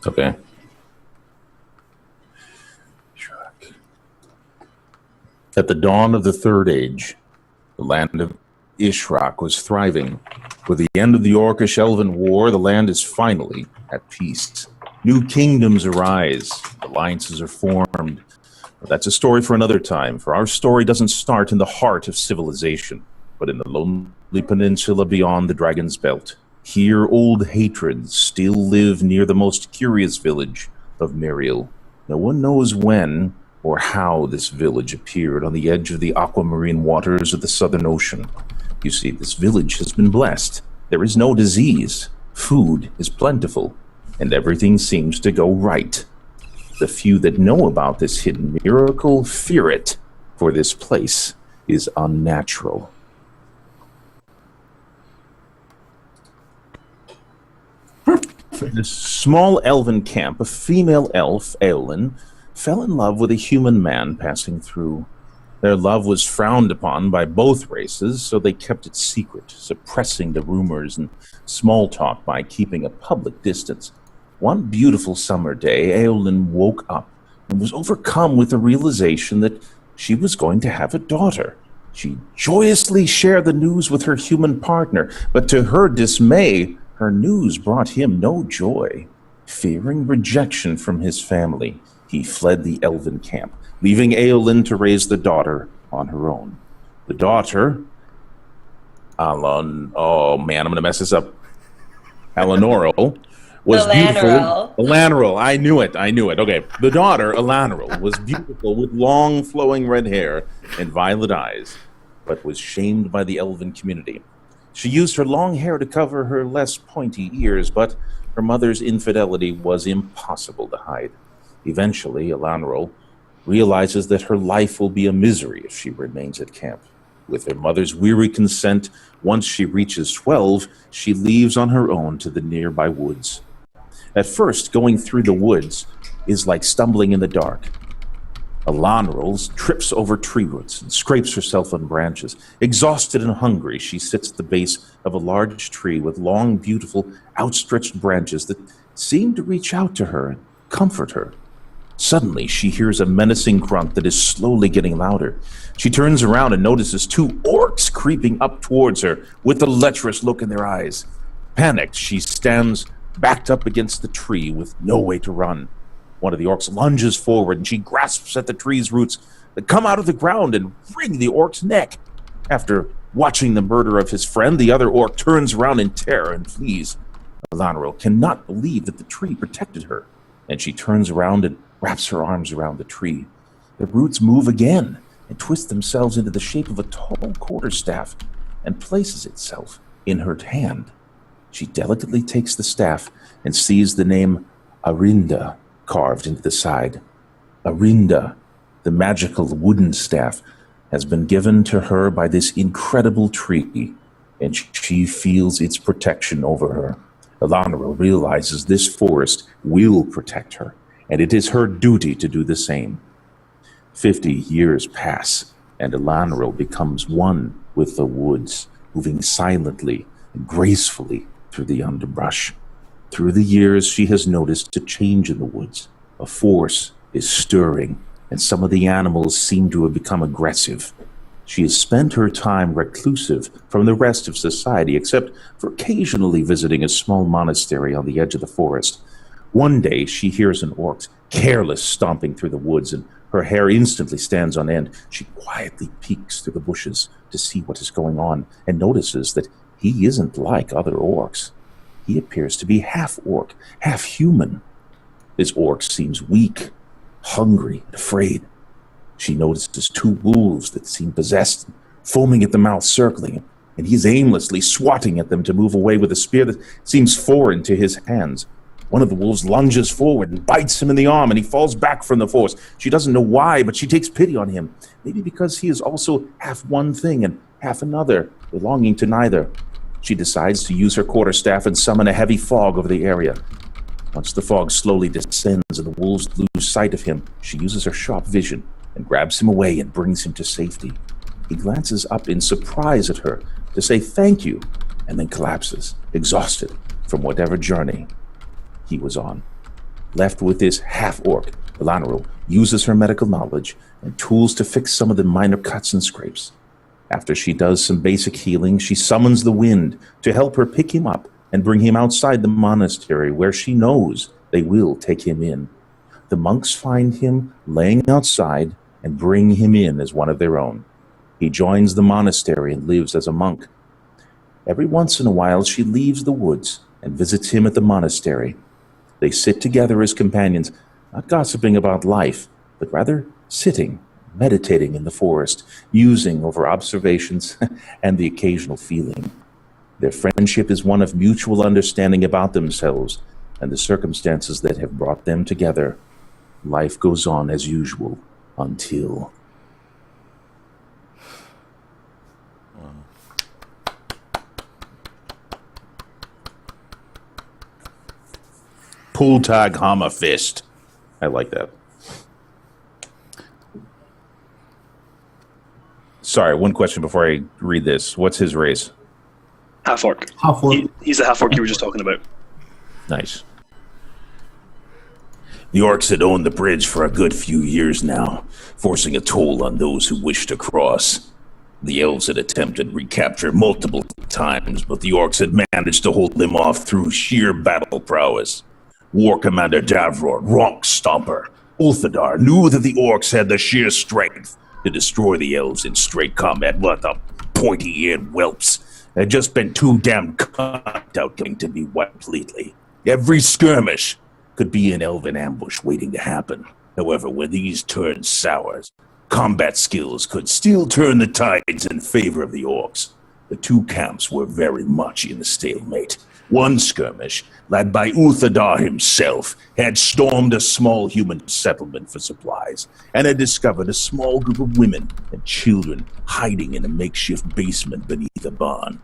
Okay. At the dawn of the Third Age, the land of Issrak was thriving. With the end of the Orcish-Elven War, the land is finally at peace. New kingdoms arise, alliances are formed. But that's a story for another time, for our story doesn't start in the heart of civilization, but in the lonely peninsula beyond the Dragon's Belt. Here, old hatreds still live near the most curious village of Miriel. No one knows when or how this village appeared on the edge of the aquamarine waters of the Southern Ocean. You see, this village has been blessed. There is no disease, food is plentiful, and everything seems to go right. The few that know about this hidden miracle fear it, for this place is unnatural. In this small elven camp, a female elf, Eowyn, fell in love with a human man passing through. Their love was frowned upon by both races, so they kept it secret, suppressing the rumors and small talk by keeping a public distance. One beautiful summer day, Eowyn woke up and was overcome with the realization that she was going to have a daughter. She joyously shared the news with her human partner, but to her dismay, her news brought him no joy. Fearing rejection from his family, he fled the elven camp, leaving Eowyn to raise the daughter on her own. The daughter, oh man, I'm going to mess this up. Eleanor was beautiful. Elanorel, I knew it. Okay, the daughter, Elanorel, was beautiful with long flowing red hair and violet eyes, but was shamed by the elven community. She used her long hair to cover her less pointy ears, but her mother's infidelity was impossible to hide. Eventually, Elanorel realizes that her life will be a misery if she remains at camp. With her mother's weary consent, once she reaches 12, she leaves on her own to the nearby woods. At first, going through the woods is like stumbling in the dark. Elanorel trips over tree roots and scrapes herself on branches. Exhausted and hungry, she sits at the base of a large tree with long, beautiful, outstretched branches that seem to reach out to her and comfort her. Suddenly, she hears a menacing grunt that is slowly getting louder. She turns around and notices two orcs creeping up towards her with a lecherous look in their eyes. Panicked, she stands backed up against the tree with no way to run. One of the orcs lunges forward and she grasps at the tree's roots that come out of the ground and wring the orc's neck. After watching the murder of his friend, the other orc turns around in terror and flees. Elanorel cannot believe that the tree protected her, and she turns around and wraps her arms around the tree. The roots move again and twist themselves into the shape of a tall quarterstaff and places itself in her hand. She delicately takes the staff and sees the name Arinda carved into the side. Arinda, the magical wooden staff, has been given to her by this incredible tree, and she feels its protection over her. Elanorel realizes this forest will protect her, and it is her duty to do the same. 50 years pass, and Elanorel becomes one with the woods, moving silently and gracefully through the underbrush. Through the years, she has noticed a change in the woods. A force is stirring, and some of the animals seem to have become aggressive. She has spent her time reclusive from the rest of society, except for occasionally visiting a small monastery on the edge of the forest. One day, she hears an orc careless stomping through the woods, and her hair instantly stands on end. She quietly peeks through the bushes to see what is going on, and notices that he isn't like other orcs. He appears to be half orc, half human. This orc seems weak, hungry, and afraid. She notices two wolves that seem possessed, foaming at the mouth, circling, and he is aimlessly swatting at them to move away with a spear that seems foreign to his hands. One of the wolves lunges forward and bites him in the arm, and he falls back from the force. She doesn't know why, but she takes pity on him, maybe because he is also half one thing and half another, belonging to neither. She decides to use her quarterstaff and summon a heavy fog over the area. Once the fog slowly descends and the wolves lose sight of him, she uses her sharp vision and grabs him away and brings him to safety. He glances up in surprise at her to say thank you, and then collapses, exhausted from whatever journey he was on. Left with this half-orc, Elanral uses her medical knowledge and tools to fix some of the minor cuts and scrapes. After she does some basic healing, she summons the wind to help her pick him up and bring him outside the monastery where she knows they will take him in. The monks find him laying outside and bring him in as one of their own. He joins the monastery and lives as a monk. Every once in a while, she leaves the woods and visits him at the monastery. They sit together as companions, not gossiping about life, but rather sitting, meditating in the forest, musing over observations and the occasional feeling. Their friendship is one of mutual understanding about themselves and the circumstances that have brought them together. Life goes on as usual until... Pultag Hama Fist. I like that. Sorry, one question before I read this. What's his race? Half-orc. He's the half-orc you were just talking about. Nice. The orcs had owned the bridge for a good few years now, forcing a toll on those who wished to cross. The elves had attempted recapture multiple times, but the orcs had managed to hold them off through sheer battle prowess. War Commander Davror, Ronk Stomper, Ulthadar knew that the orcs had the sheer strength to destroy the elves in straight combat, but the pointy-eared whelps had just been too damn cut out to be wiped completely. Every skirmish could be an elven ambush waiting to happen. However, when these turned sour, combat skills could still turn the tides in favor of the orcs. The two camps were very much in a stalemate. One skirmish, led by Ulthadar himself, had stormed a small human settlement for supplies and had discovered a small group of women and children hiding in a makeshift basement beneath a barn.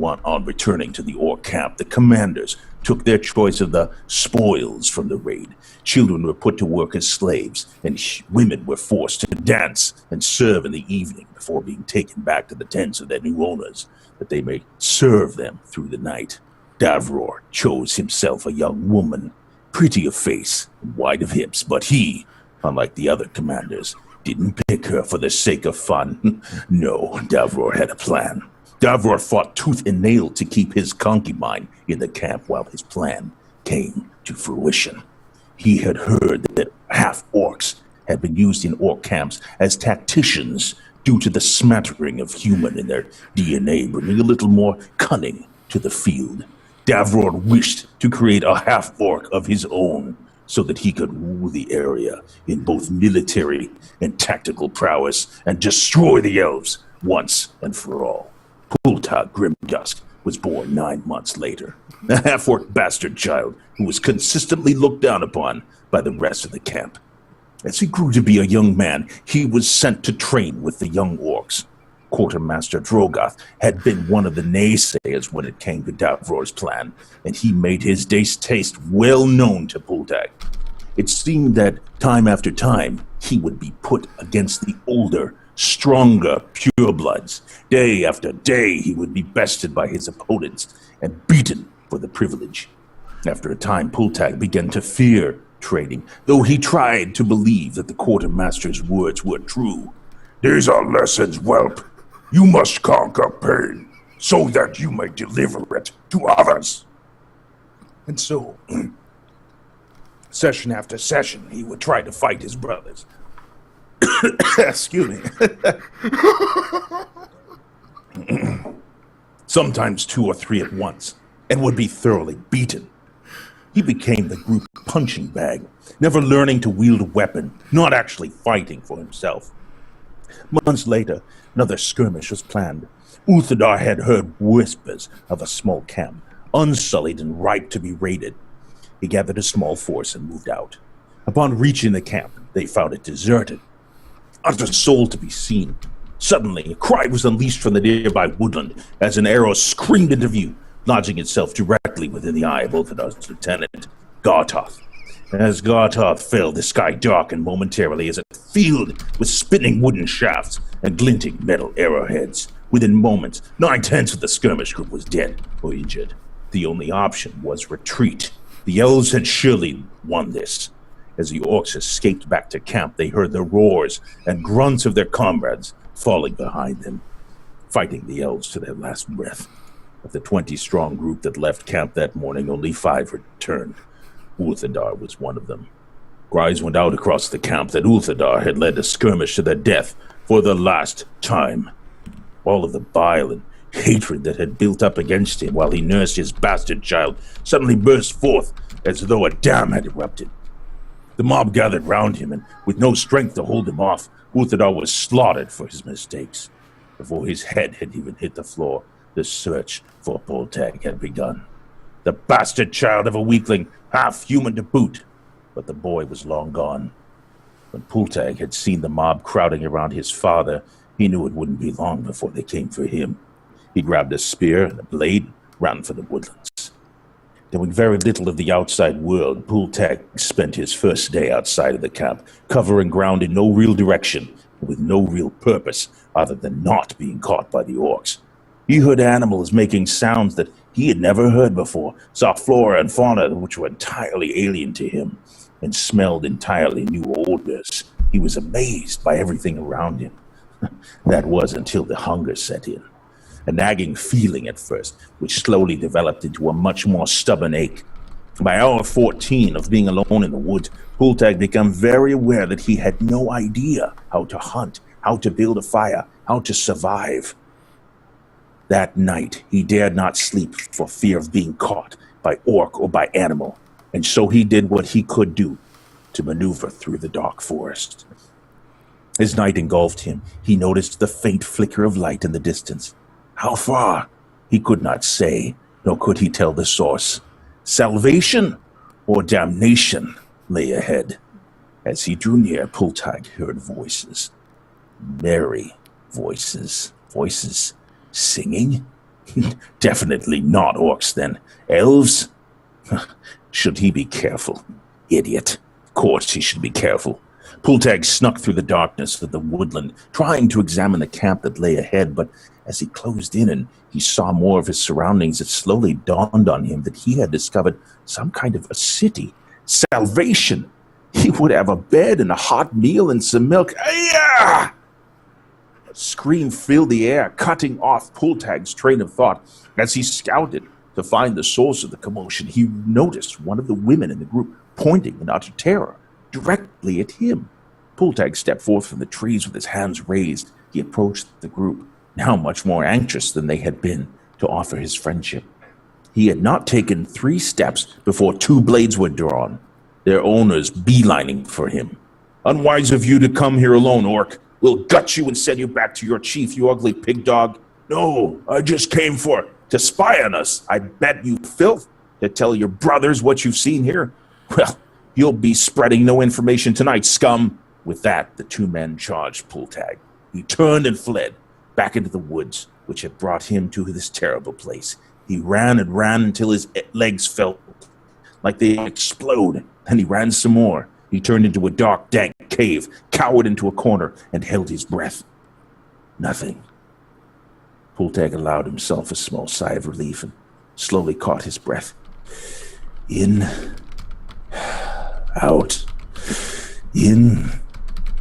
On returning to the orc camp, the commanders took their choice of the spoils from the raid. Children were put to work as slaves, and women were forced to dance and serve in the evening before being taken back to the tents of their new owners, that they may serve them through the night. Davror chose himself a young woman, pretty of face and wide of hips, but he, unlike the other commanders, didn't pick her for the sake of fun. No, Davror had a plan. Davror fought tooth and nail to keep his concubine in the camp while his plan came to fruition. He had heard that half-orcs had been used in orc camps as tacticians due to the smattering of human in their DNA, bringing a little more cunning to the field. Davror wished to create a half-orc of his own so that he could rule the area in both military and tactical prowess and destroy the elves once and for all. Pultag Grimdusk was born 9 months later, a half-orc bastard child who was consistently looked down upon by the rest of the camp. As he grew to be a young man, he was sent to train with the young orcs. Quartermaster Drogoth had been one of the naysayers when it came to Davror's plan, and he made his taste well known to Pultag. It seemed that time after time, he would be put against the older, stronger purebloods. Day after day, he would be bested by his opponents and beaten for the privilege. After a time, Pultag began to fear training, though he tried to believe that the quartermaster's words were true. These are lessons, whelp. You must conquer pain, so that you may deliver it to others. And so, session after session, he would try to fight his brothers. Excuse me. Sometimes 2 or 3 at once, and would be thoroughly beaten. He became the group punching bag, never learning to wield a weapon, not actually fighting for himself. Months later, another skirmish was planned. Ulthadar had heard whispers of a small camp, unsullied and ripe to be raided. He gathered a small force and moved out. Upon reaching the camp, they found it deserted. Not a soul to be seen. Suddenly, a cry was unleashed from the nearby woodland as an arrow screamed into view, lodging itself directly within the eye of Ulthadar's lieutenant, Gartoth. As Gartoth fell, the sky darkened momentarily as it filled with spinning wooden shafts and glinting metal arrowheads. Within moments, 9/10 of the skirmish group was dead or injured. The only option was retreat. The elves had surely won this. As the orcs escaped back to camp, they heard the roars and grunts of their comrades falling behind them, fighting the elves to their last breath. Of the 20-strong group that left camp that morning, only 5 returned. Ulthadar was one of them. Cries went out across the camp that Ulthadar had led a skirmish to their death for the last time. All of the bile and hatred that had built up against him while he nursed his bastard child suddenly burst forth as though a dam had erupted. The mob gathered round him, and with no strength to hold him off, Ulthadar was slaughtered for his mistakes. Before his head had even hit the floor, the search for Pultag had begun. The bastard child of a weakling, half human to boot. But the boy was long gone. When Pultag had seen the mob crowding around his father, he knew it wouldn't be long before they came for him. He grabbed a spear and a blade, ran for the woodlands. Knowing very little of the outside world, Pultag spent his first day outside of the camp, covering ground in no real direction, with no real purpose other than not being caught by the orcs. He heard animals making sounds that he had never heard before, saw flora and fauna which were entirely alien to him, and smelled entirely new odors. He was amazed by everything around him. That was until the hunger set in. A nagging feeling at first, which slowly developed into a much more stubborn ache. By hour 14 of being alone in the woods, Pultag became very aware that he had no idea how to hunt, how to build a fire, how to survive. That night, he dared not sleep for fear of being caught by orc or by animal, and so he did what he could do to maneuver through the dark forest. As night engulfed him, he noticed the faint flicker of light in the distance. How far? He could not say, nor could he tell the source. Salvation or damnation lay ahead. As he drew near, Pultag heard voices. Merry voices. Voices singing? Definitely not orcs, then. Elves? Should he be careful? Idiot. Of course he should be careful. Pultag snuck through the darkness of the woodland, trying to examine the camp that lay ahead, but as he closed in and he saw more of his surroundings, it slowly dawned on him that he had discovered some kind of a city. Salvation! He would have a bed and a hot meal and some milk. Ayah! A scream filled the air, cutting off Pultag's train of thought. As he scouted to find the source of the commotion, he noticed one of the women in the group pointing in utter terror directly at him. Pultag stepped forth from the trees with his hands raised. He approached the group, now much more anxious than they had been, to offer his friendship. He had not taken 3 steps before 2 blades were drawn, their owners beelining for him. Unwise of you to come here alone, orc. We'll gut you and send you back to your chief, you ugly pig dog. No, I just came to spy on us. I bet you filth to tell your brothers what you've seen here. Well, you'll be spreading no information tonight, scum. With that, the 2 men charged Pultag. He turned and fled back into the woods, which had brought him to this terrible place. He ran and ran until his legs felt like they explode. Then he ran some more. He turned into a dark, dank cave, cowered into a corner, and held his breath. Nothing. Pultag allowed himself a small sigh of relief and slowly caught his breath. In, out, in,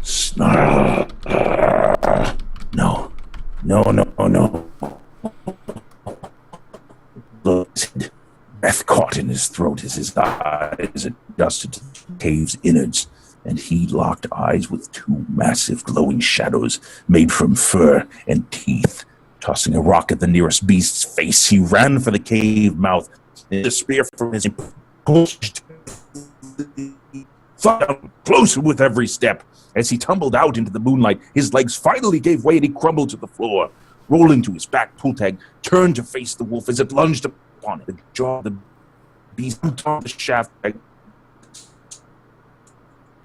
snarl. No. Breath caught in his throat as his eyes adjusted to the cave's innards, and he locked eyes with 2 massive glowing shadows made from fur and teeth. Tossing a rock at the nearest beast's face, he ran for the cave mouth, and the spear from his pushed closer with every step. As he tumbled out into the moonlight, his legs finally gave way and he crumbled to the floor. Rolling to his back, Pultag turned to face the wolf as it lunged upon it. The jaw of the beast on the shaft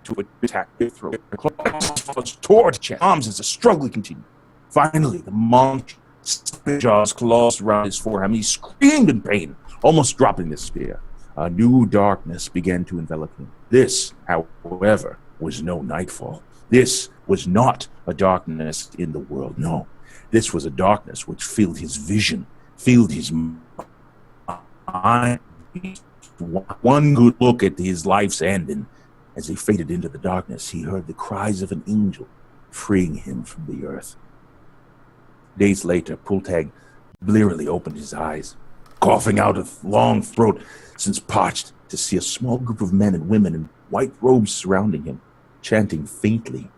to attack his throat. The claws tore at chest, arms as the struggle continued. Finally, the monster jaws claws around his forearm. He screamed in pain, almost dropping the spear. A new darkness began to envelop him. This, however, was no nightfall. This was not a darkness in the world, no. This was a darkness which filled his vision, filled his mind, one good look at his life's end, and as he faded into the darkness, he heard the cries of an angel freeing him from the earth. Days later, Pultag blearily opened his eyes, coughing out a long throat since parched, to see a small group of men and women in white robes surrounding him, chanting faintly.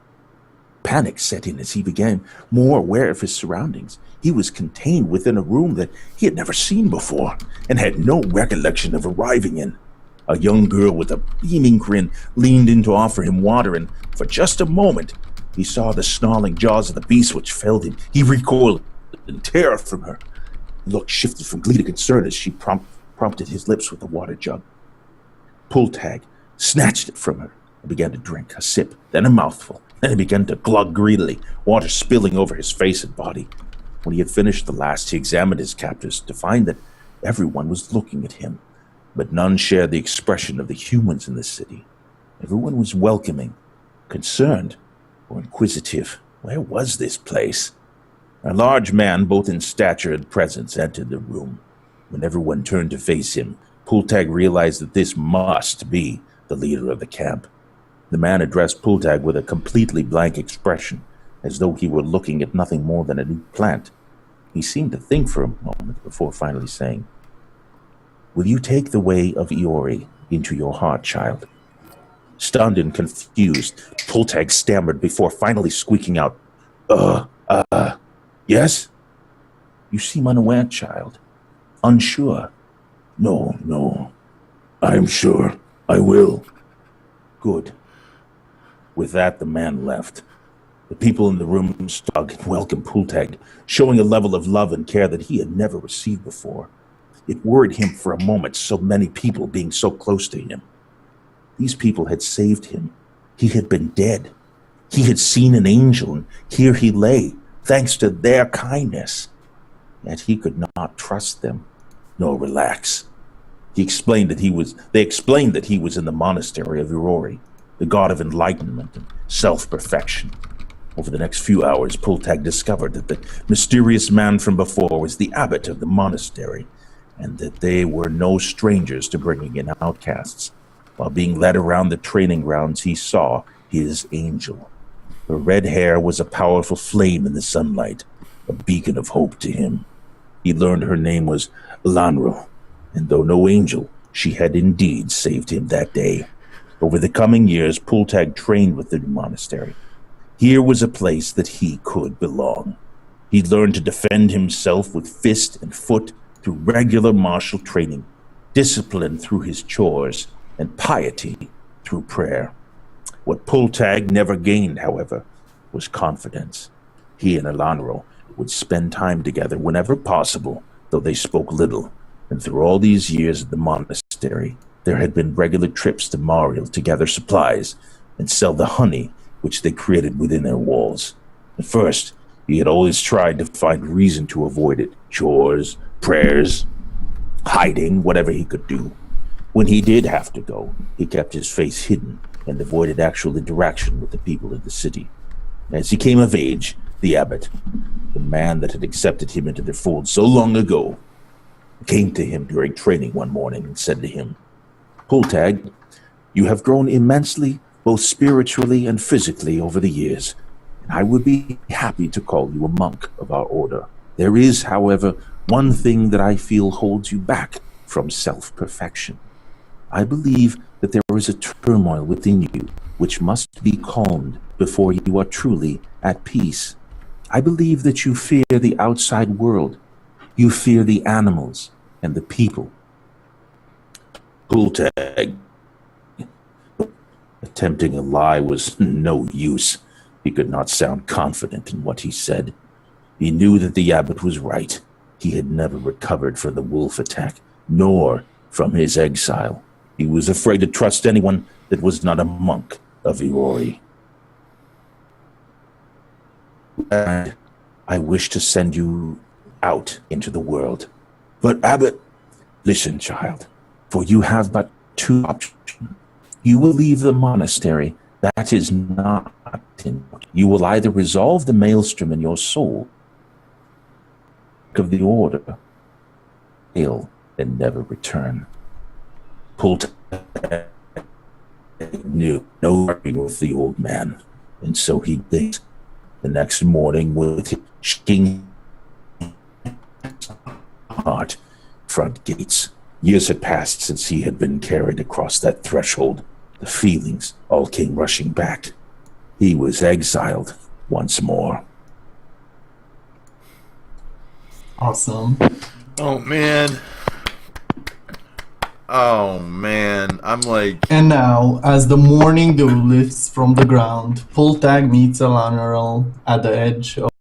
Panic set in as he became more aware of his surroundings. He was contained within a room that he had never seen before and had no recollection of arriving in. A young girl with a beaming grin leaned in to offer him water, and for just a moment, he saw the snarling jaws of the beast which felled him. He recoiled in terror from her. The look shifted from glee to concern as she prompted his lips with the water jug. Pultag snatched it from her and began to drink, a sip, then a mouthful. Then he began to glug greedily, water spilling over his face and body. When he had finished the last, he examined his captors to find that everyone was looking at him, but none shared the expression of the humans in the city. Everyone was welcoming, concerned, or inquisitive. Where was this place? A large man, both in stature and presence, entered the room. When everyone turned to face him, Pultag realized that this must be the leader of the camp. The man addressed Pultag with a completely blank expression, as though he were looking at nothing more than a new plant. He seemed to think for a moment before finally saying, "Will you take the way of Iori into your heart, child?" Stunned and confused, Pultag stammered before finally squeaking out, yes? You seem unaware, child. Unsure. No. I am sure. I will. Good. With that, the man left. The people in the room stood and welcomed Pultag, showing a level of love and care that he had never received before. It worried him for a moment, so many people being so close to him. These people had saved him. He had been dead. He had seen an angel, and here he lay, thanks to their kindness. Yet he could not trust them, nor relax. They explained that he was in the monastery of Iori, the god of enlightenment and self-perfection. Over the next few hours, Pultag discovered that the mysterious man from before was the abbot of the monastery, and that they were no strangers to bringing in outcasts. While being led around the training grounds, he saw his angel. Her red hair was a powerful flame in the sunlight, a beacon of hope to him. He learned her name was Lanro, and though no angel, she had indeed saved him that day. Over the coming years, Pultag trained with the monastery. Here was a place that he could belong. He learned to defend himself with fist and foot through regular martial training, discipline through his chores, and piety through prayer. What Pultag never gained, however, was confidence. He and Elanro would spend time together whenever possible, though they spoke little, and through all these years at the monastery, there had been regular trips to Mariel to gather supplies and sell the honey which they created within their walls. At first, he had always tried to find reason to avoid it, chores, prayers, hiding, whatever he could do. When he did have to go, he kept his face hidden and avoided actual interaction with the people of the city. As he came of age, the abbot, the man that had accepted him into their fold so long ago, came to him during training one morning and said to him, "Pultag, you have grown immensely, both spiritually and physically over the years, and I would be happy to call you a monk of our order. There is, however, one thing that I feel holds you back from self-perfection. I believe that there is a turmoil within you which must be calmed before you are truly at peace. I believe that you fear the outside world. You fear the animals and the people." Pultag. Attempting a lie was no use. He could not sound confident in what he said. He knew that the abbot was right. He had never recovered from the wolf attack, nor from his exile. He was afraid to trust anyone that was not a monk of Iori. "And I wish to send you out into the world. But abbot, listen, child, for you have but two options. You will leave the monastery. That is not in. You will either resolve the maelstrom in your soul of the order, fail and never return." Pulled knew no working with the old man, and so he did. The next morning, with his shaking heart, front gates. Years had passed since he had been carried across that threshold. The feelings all came rushing back. He was exiled once more. Awesome. Oh man. Oh man. I'm like. And now, as the morning dew lifts from the ground, Poltag meets Elanaral at the edge of